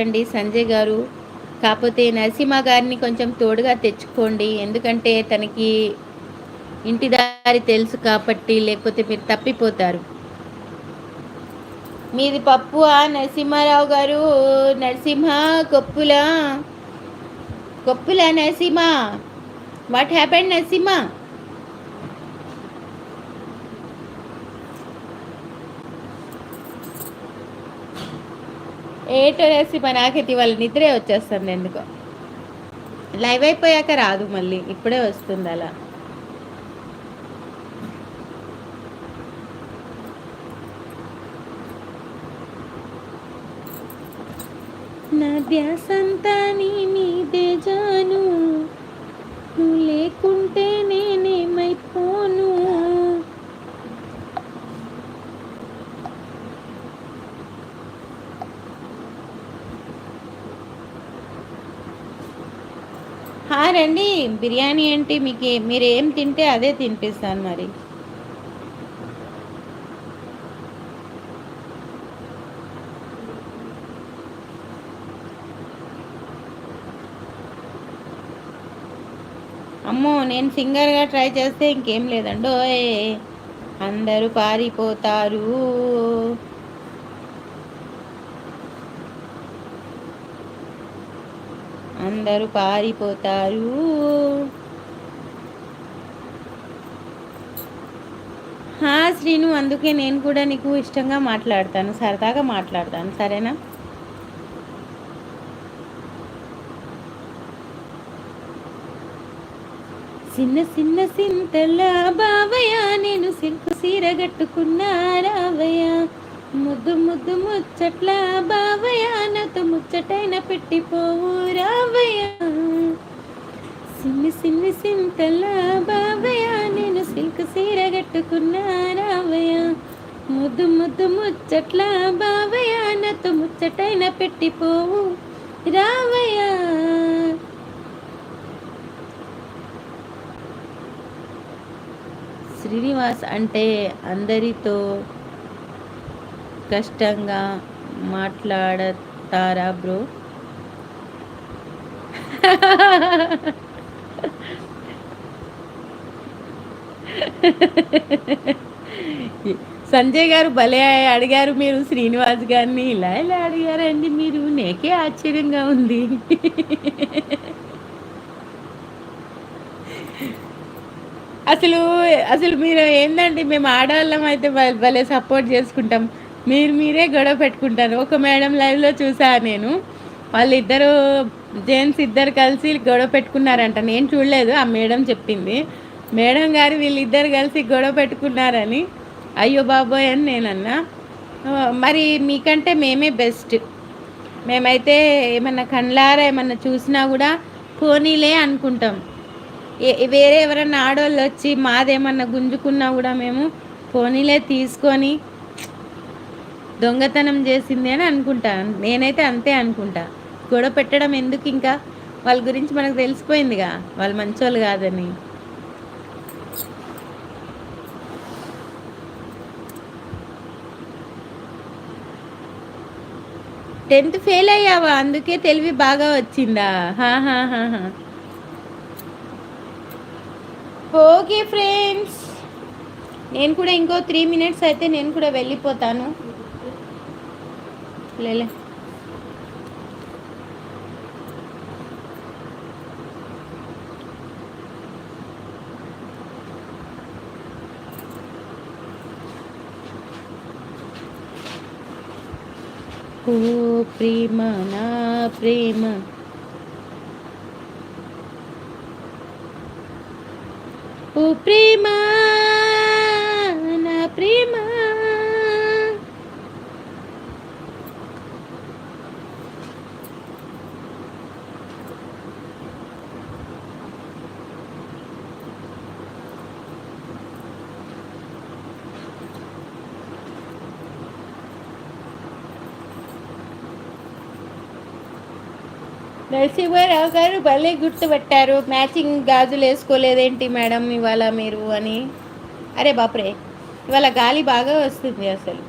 అండి సంజయ్ గారు. కాపోతే నరసింహ గారిని కొంచెం తోడుగా తెచ్చుకోండి. ఎందుకంటే తనకి ఇంటి దారి తెలుసు కాబట్టి, లేకపోతే మీరు తప్పిపోతారు. మీది పప్పువా నరసింహారావు గారు? నరసింహ కొప్పుల కొప్పుల నరసింహ. What happened Narasimha? ఏటో నరసింహ, నాకైతే ఇవాళ నిద్రే వచ్చేస్తుంది ఎందుకో. లైవ్ అయిపోయాక రాదు, మళ్ళీ ఇప్పుడే వస్తుంది అలా. నా ధ్యాసంతా నీ మీదే జాను, నువ్వు లేకుంటే నేనేమైపోను. రండి. బిర్యానీ ఏంటి, మీకు మీరు ఏం తింటే అదే తినిపిస్తాను మరి. అమ్మో, నేను సింగర్గా ట్రై చేస్తే ఇంకేం లేదండి. అందరూ పారిపోతారు. అందరూ పారిపోతారు. శ్రీను, అందుకే నేను కూడా నీకు ఇష్టంగా మాట్లాడతాను, సరదాగా మాట్లాడతాను, సరేనా? చిన్న చిన్న సింతల బావయ్య, నేను సిల్కు సీర కట్టుకున్నా రావయ్య. ముద్దు ముద్దు ముచ్చట్ల బావయ్య, నాతో ముచ్చటైన పెట్టిపోవు రావయ్య. సిన్ని సిన్ని సింతల బావయ్య, నేను సిల్క్ సీర కట్టుకున్నా రావయ్య. ముద్దు ముద్దు ముచ్చట్ల బావయ్య, నాతో ముచ్చటైన పెట్టిపోవు రావయ్య. శ్రీనివాస్ అంటే అందరితో కష్టంగా మాట్లాడతారా బ్రో? సంజయ్ గారు భలే అడిగారు మీరు శ్రీనివాస్ గారిని. ఇలా ఇలా అడిగారండి మీరు, నేకే ఆశ్చర్యంగా ఉంది. అసలు అసలు మీరు ఏందండి, మేము ఆడవాళ్ళం అయితే భలే సపోర్ట్ చేసుకుంటాం, మీరే గొడవ పెట్టుకుంటారు. ఒక మేడం లైవ్లో చూసా నేను, వాళ్ళిద్దరు జెంట్స్ ఇద్దరు కలిసి గొడవ పెట్టుకున్నారంట. నేను చూడలేదు, ఆ మేడం చెప్పింది. మేడం గారు వీళ్ళిద్దరు కలిసి గొడవ పెట్టుకున్నారని. అయ్యో బాబోయ్ అని నేనన్నా. మరి మీకంటే మేమే బెస్ట్. మేమైతే ఏమన్నా కండ్లారా ఏమన్నా చూసినా కూడా పోనీలే అనుకుంటాం. వేరే ఎవరన్నా ఆడవాళ్ళు వచ్చి మాదేమన్నా గుంజుకున్నా కూడా మేము పోనీలే తీసుకొని దొంగతనం చేసింది అని అనుకుంటా. నేనైతే అంతే అనుకుంటా. గొడవ పెట్టడం ఎందుకు, ఇంకా వాళ్ళ గురించి మనకు తెలిసిపోయిందిగా వాళ్ళు మంచోళ్ళు కాదని. 10th ఫెయిల్ అయ్యావా, అందుకే తెలివి బాగా వచ్చిందా? ఓకే ఫ్రెండ్స్, నేను కూడా ఇంకో 3 minutes అయితే నేను కూడా వెళ్ళిపోతాను. లేలే, ఓ ప్రేమ నా ప్రేమ, ఓ ప్రేమ నా ప్రేమ. నరసింహారావు గారు భలే గుర్తుపెట్టారు. మ్యాచింగ్ గాజులు వేసుకోలేదేంటి మేడం ఇవాళ మీరు అని. అరే బాప్రే, ఇవాళ గాలి బాగా వస్తుంది అసలు.